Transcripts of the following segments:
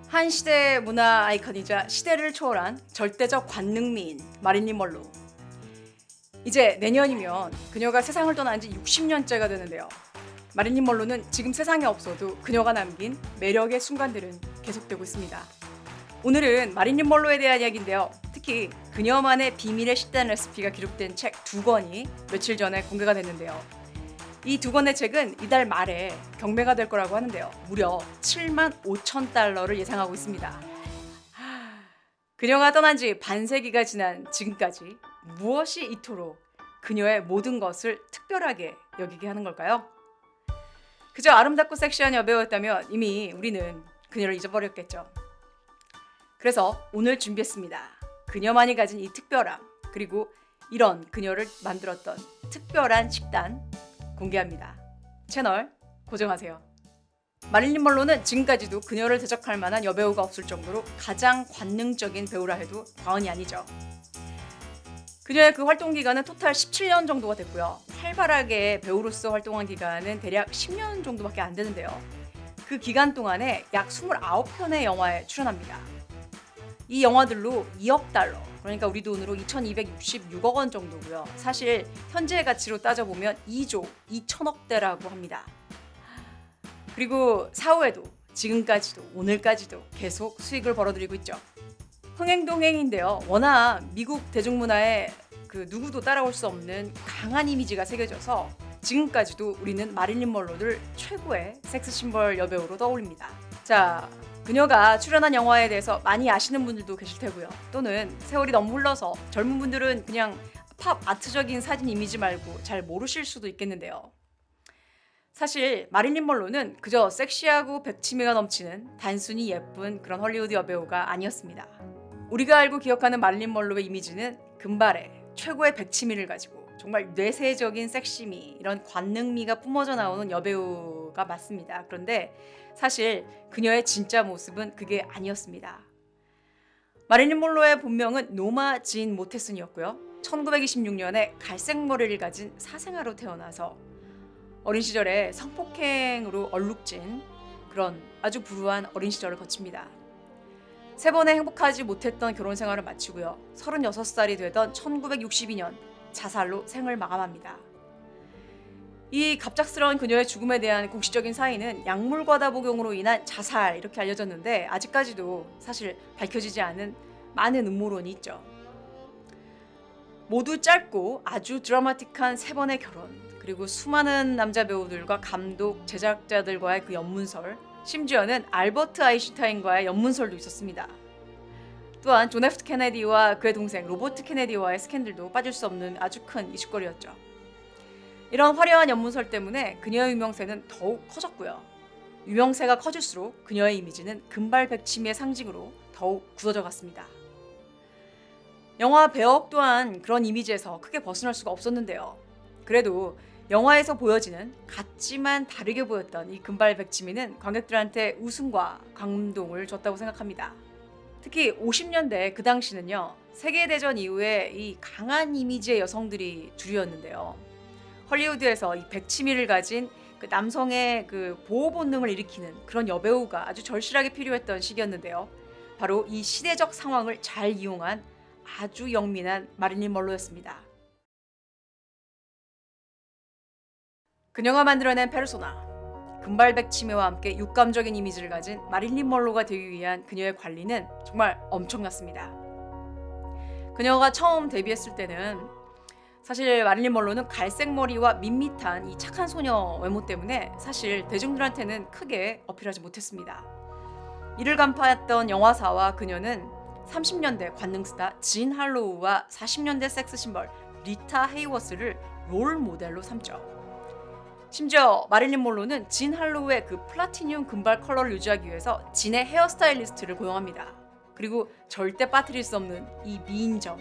한 시대의 문화 아이콘이자 시대를 초월한 절대적 관능미인 마릴린 먼로. 이제 내년이면 그녀가 세상을 떠난 지 60년째가 되는데요. 마릴린 먼로는 지금 세상에 없어도 그녀가 남긴 매력의 순간들은 계속되고 있습니다. 오늘은 마릴린 먼로에 대한 이야기인데요. 특히 그녀만의 비밀의 식단 레시피가 기록된 책 2권이 며칠 전에 공개가 됐는데요. 이 2권의 책은 이달 말에 경매가 될 거라고 하는데요. 무려 7만 5천 달러를 예상하고 있습니다. 그녀가 떠난 지 반세기가 지난 지금까지 무엇이 이토록 그녀의 모든 것을 특별하게 여기게 하는 걸까요? 그저 아름답고 섹시한 여배우였다면 이미 우리는 그녀를 잊어버렸겠죠. 그래서 오늘 준비했습니다. 그녀만이 가진 이 특별함, 그리고 이런 그녀를 만들었던 특별한 식단 공개합니다. 채널 고정하세요. 마릴린 먼로는 지금까지도 그녀를 대적할 만한 여배우가 없을 정도로 가장 관능적인 배우라 해도 과언이 아니죠. 그녀의 그 활동 기간은 토탈 17년 정도가 됐고요. 활발하게 배우로서 활동한 기간은 대략 10년 정도밖에 안 되는데요. 그 기간 동안에 약 29편의 영화에 출연합니다. 이 영화들로 2억 달러, 그러니까 우리 돈으로 2266억 원 정도고요. 사실 현재 가치로 따져보면 2조 2천억대라고 합니다. 그리고 사후에도 지금까지도 오늘까지도 계속 수익을 벌어들이고 있죠. 흥행동행인데요. 워낙 미국 대중문화에 그 누구도 따라올 수 없는 강한 이미지가 새겨져서 지금까지도 우리는 마릴린 먼로를 최고의 섹스 심벌 여배우로 떠올립니다. 자, 그녀가 출연한 영화에 대해서 많이 아시는 분들도 계실 테고요. 또는 세월이 너무 흘러서 젊은 분들은 그냥 팝 아트적인 사진 이미지 말고 잘 모르실 수도 있겠는데요. 사실 마릴린 먼로는 그저 섹시하고 백치미가 넘치는 단순히 예쁜 그런 헐리우드 여배우가 아니었습니다. 우리가 알고 기억하는 마릴린 먼로의 이미지는 금발에 최고의 백치미를 가지고 정말 뇌세적인 섹시미, 이런 관능미가 뿜어져 나오는 여배우가 맞습니다. 그런데 사실 그녀의 진짜 모습은 그게 아니었습니다. 마릴린 먼로의 본명은 노마 진 모테슨이었고요. 1926년에 갈색 머리를 가진 사생아로 태어나서 어린 시절에 성폭행으로 얼룩진 그런 아주 불우한 어린 시절을 거칩니다. 3번의 행복하지 못했던 결혼 생활을 마치고요. 36살이 되던 1962년 자살로 생을 마감합니다. 이 갑작스러운 그녀의 죽음에 대한 공식적인 사인은 약물 과다 복용으로 인한 자살, 이렇게 알려졌는데 아직까지도 사실 밝혀지지 않은 많은 음모론이 있죠. 모두 짧고 아주 드라마틱한 3번의 결혼, 그리고 수많은 남자 배우들과 감독, 제작자들과의 그 연문설, 심지어는 알버트 아인슈타인과의 연문설도 있었습니다. 또한 존 F 케네디와 그의 동생 로버트 케네디와의 스캔들도 빠질 수 없는 아주 큰 이슈거리였죠. 이런 화려한 연문설 때문에 그녀의 유명세는 더욱 커졌고요. 유명세가 커질수록 그녀의 이미지는 금발 백치미의 상징으로 더욱 굳어져 갔습니다. 영화 배역 또한 그런 이미지에서 크게 벗어날 수가 없었는데요. 그래도 영화에서 보여지는 같지만 다르게 보였던 이 금발 백치미는 관객들한테 웃음과 감동을 줬다고 생각합니다. 특히 50년대 그 당시는요, 세계대전 이후에 이 강한 이미지의 여성들이 주류였는데요. 헐리우드에서 이 백치미를 가진 그 남성의 그 보호 본능을 일으키는 그런 여배우가 아주 절실하게 필요했던 시기였는데요. 바로 이 시대적 상황을 잘 이용한 아주 영민한 마릴린 먼로였습니다. 그녀가 만들어낸 페르소나, 금발 백치미와 함께 육감적인 이미지를 가진 마릴린 먼로가 되기 위한 그녀의 관리는 정말 엄청났습니다. 그녀가 처음 데뷔했을 때는 사실 마릴린 먼로는 갈색 머리와 밋밋한 이 착한 소녀 외모 때문에 사실 대중들한테는 크게 어필하지 못했습니다. 이를 간파했던 영화사와 그녀는 30년대 관능스타 진 할로우와 40년대 섹스 심벌 리타 헤이워스를 롤 모델로 삼죠. 심지어 마릴린 먼로는 진 할로우의 그 플라티늄 금발 컬러를 유지하기 위해서 진의 헤어스타일리스트를 고용합니다. 그리고 절대 빠뜨릴 수 없는 이 미인점,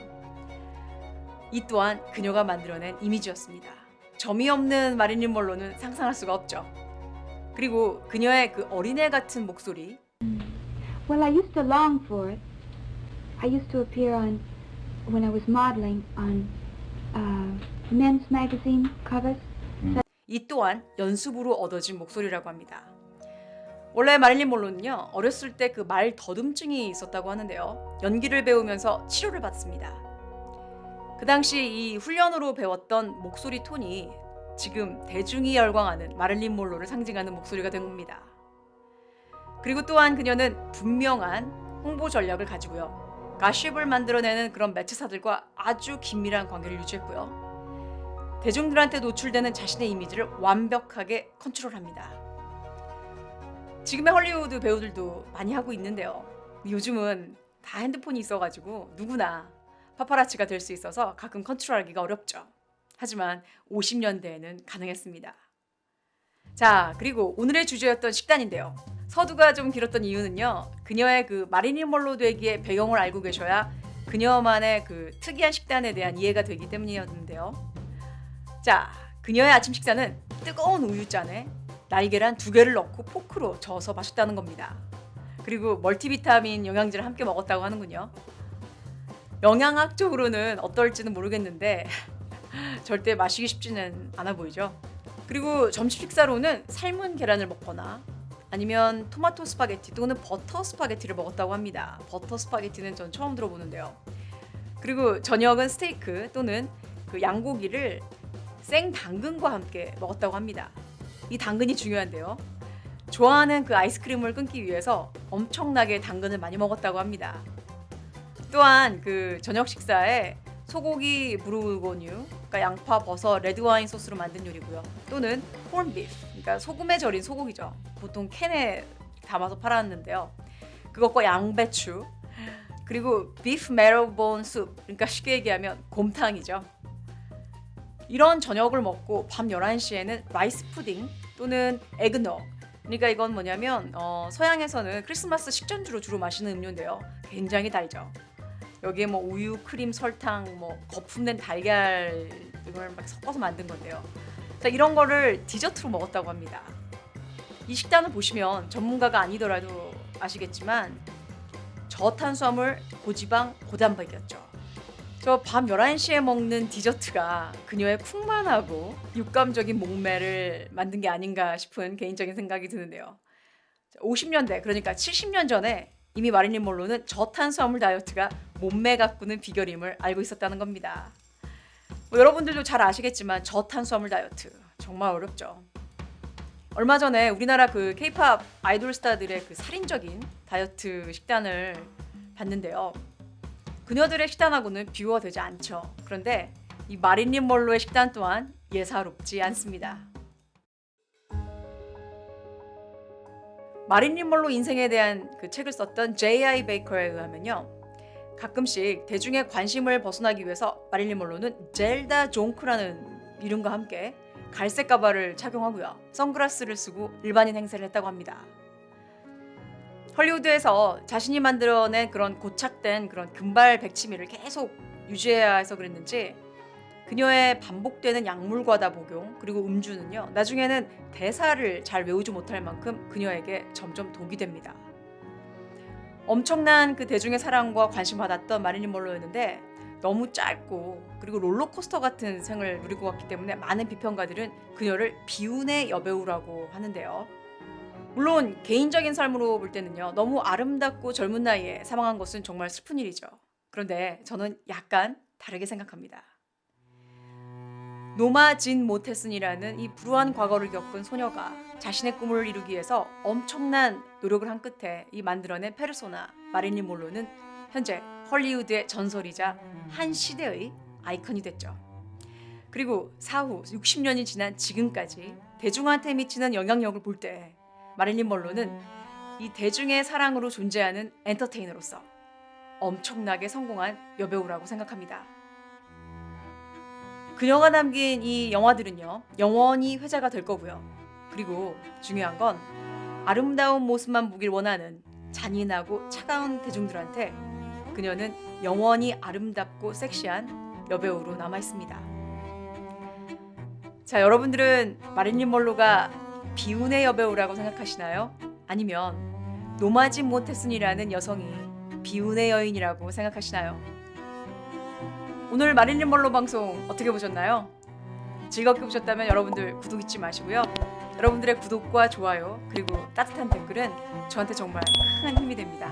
이 또한 그녀가 만들어낸 이미지였습니다. 점이 없는 마릴린 먼로는 상상할 수가 없죠. 그리고 그녀의 그 어린애 같은 목소리. Well, I used to long for it. I used to appear on, when I was modeling, on men's magazine covers. 이 또한 연습으로 얻어진 목소리라고 합니다. 원래 마릴린 monroe는요, 어렸을 때 그 말 더듬증이 있었다고 하는데요. 연기를 배우면서 치료를 받습니다. 그 당시 이 훈련으로 배웠던 목소리 톤이 지금 대중이 열광하는 마릴린 monroe를 상징하는 목소리가 된 겁니다. 그리고 또한 그녀는 분명한 홍보 전략을 가지고요. 가십을 만들어내는 그런 매체사들과 아주 긴밀한 관계를 유지했고요. 대중들한테 노출되는 자신의 이미지를 완벽하게 컨트롤합니다. 지금의 헐리우드 배우들도 많이 하고 있는데요. 요즘은 다 핸드폰이 있어가지고 누구나 파파라치가 될 수 있어서 가끔 컨트롤하기가 어렵죠. 하지만 50년대에는 가능했습니다. 자, 그리고 오늘의 주제였던 식단인데요. 서두가 좀 길었던 이유는요. 그녀의 그 마릴린 monroe 되기의 배경을 알고 계셔야 그녀만의 그 특이한 식단에 대한 이해가 되기 때문이었는데요. 자, 그녀의 아침 식사는 뜨거운 우유잔에 날계란 2개를 넣고 포크로 저어서 마셨다는 겁니다. 그리고 멀티비타민 영양제를 함께 먹었다고 하는군요. 영양학적으로는 어떨지는 모르겠는데 절대 마시기 쉽지는 않아 보이죠. 그리고 점심 식사로는 삶은 계란을 먹거나 아니면 토마토 스파게티 또는 버터 스파게티를 먹었다고 합니다. 버터 스파게티는 전 처음 들어보는데요. 그리고 저녁은 스테이크 또는 그 양고기를 생 당근과 함께 먹었다고 합니다. 이 당근이 중요한데요. 좋아하는 그 아이스크림을 끊기 위해서 엄청나게 당근을 많이 먹었다고 합니다. 또한 그 저녁 식사에 소고기 브루고뉴, 그러니까 양파, 버섯, 레드와인 소스로 만든 요리고요. 또는 콘비프, 그러니까 소금에 절인 소고기죠. 보통 캔에 담아서 팔았는데요. 그것과 양배추, 그리고 비프 메로본 숲, 그러니까 쉽게 얘기하면 곰탕이죠. 이런 저녁을 먹고 밤 11시에는 라이스 푸딩 또는 에그너, 그러니까 이건 뭐냐면 서양에서는 크리스마스 식전주로 주로 마시는 음료인데요. 굉장히 달죠. 여기에 뭐 우유, 크림, 설탕, 뭐 거품낸 달걀 등을 막 섞어서 만든 건데요. 자, 이런 거를 디저트로 먹었다고 합니다. 이 식단을 보시면 전문가가 아니더라도 아시겠지만 저탄수화물, 고지방, 고단백이었죠. 저 밤 11시에 먹는 디저트가 그녀의 풍만하고 육감적인 몸매를 만든 게 아닌가 싶은 개인적인 생각이 드는데요. 50년대, 그러니까 70년 전에 이미 마릴린 monroe는 저탄수화물 다이어트가 몸매 가꾸는 비결임을 알고 있었다는 겁니다. 여러분들도 잘 아시겠지만 저탄수화물 다이어트 정말 어렵죠. 얼마 전에 우리나라 그 K-팝 아이돌 스타들의 그 살인적인 다이어트 식단을 봤는데요. 그녀들의 식단하고는 비교가 되지 않죠. 그런데 이 마릴린 monroe의 식단 또한 예사롭지 않습니다. 마릴린 monroe 인생에 대한 그 책을 썼던 J.I. 베이커에 의하면요. 가끔씩 대중의 관심을 벗어나기 위해서 마릴린 monroe는 젤다 종크라는 이름과 함께 갈색 가발을 착용하고요. 선글라스를 쓰고 일반인 행세를 했다고 합니다. 헐리우드에서 자신이 만들어낸 그런 고착된 그런 금발 백치미를 계속 유지해야 해서 그랬는지 그녀의 반복되는 약물 과다 복용 그리고 음주는요. 나중에는 대사를 잘 외우지 못할 만큼 그녀에게 점점 독이 됩니다. 엄청난 그 대중의 사랑과 관심 받았던 마릴린 monroe였는데 너무 짧고 그리고 롤러코스터 같은 생을 누리고 갔기 때문에 많은 비평가들은 그녀를 비운의 여배우라고 하는데요. 물론 개인적인 삶으로 볼 때는요. 너무 아름답고 젊은 나이에 사망한 것은 정말 슬픈 일이죠. 그런데 저는 약간 다르게 생각합니다. 노마 진 모테슨이라는 이 불우한 과거를 겪은 소녀가 자신의 꿈을 이루기 위해서 엄청난 노력을 한 끝에 이 만들어낸 페르소나 마릴린 monroe는 현재 헐리우드의 전설이자 한 시대의 아이콘이 됐죠. 그리고 사후 60년이 지난 지금까지 대중한테 미치는 영향력을 볼 때 마릴린 monroe는 이 대중의 사랑으로 존재하는 엔터테이너로서 엄청나게 성공한 여배우라고 생각합니다. 그녀가 남긴 이 영화들은요, 영원히 회자가 될 거고요. 그리고 중요한 건 아름다운 모습만 보길 원하는 잔인하고 차가운 대중들한테 그녀는 영원히 아름답고 섹시한 여배우로 남아 있습니다. 자, 여러분들은 마릴린 monroe가 비운의 여배우라고 생각하시나요? 아니면 노마 진 모테슨이라는 여성이 비운의 여인이라고 생각하시나요? 오늘 마릴린 monroe 방송 어떻게 보셨나요? 즐겁게 보셨다면 여러분들 구독 잊지 마시고요. 여러분들의 구독과 좋아요 그리고 따뜻한 댓글은 저한테 정말 큰 힘이 됩니다.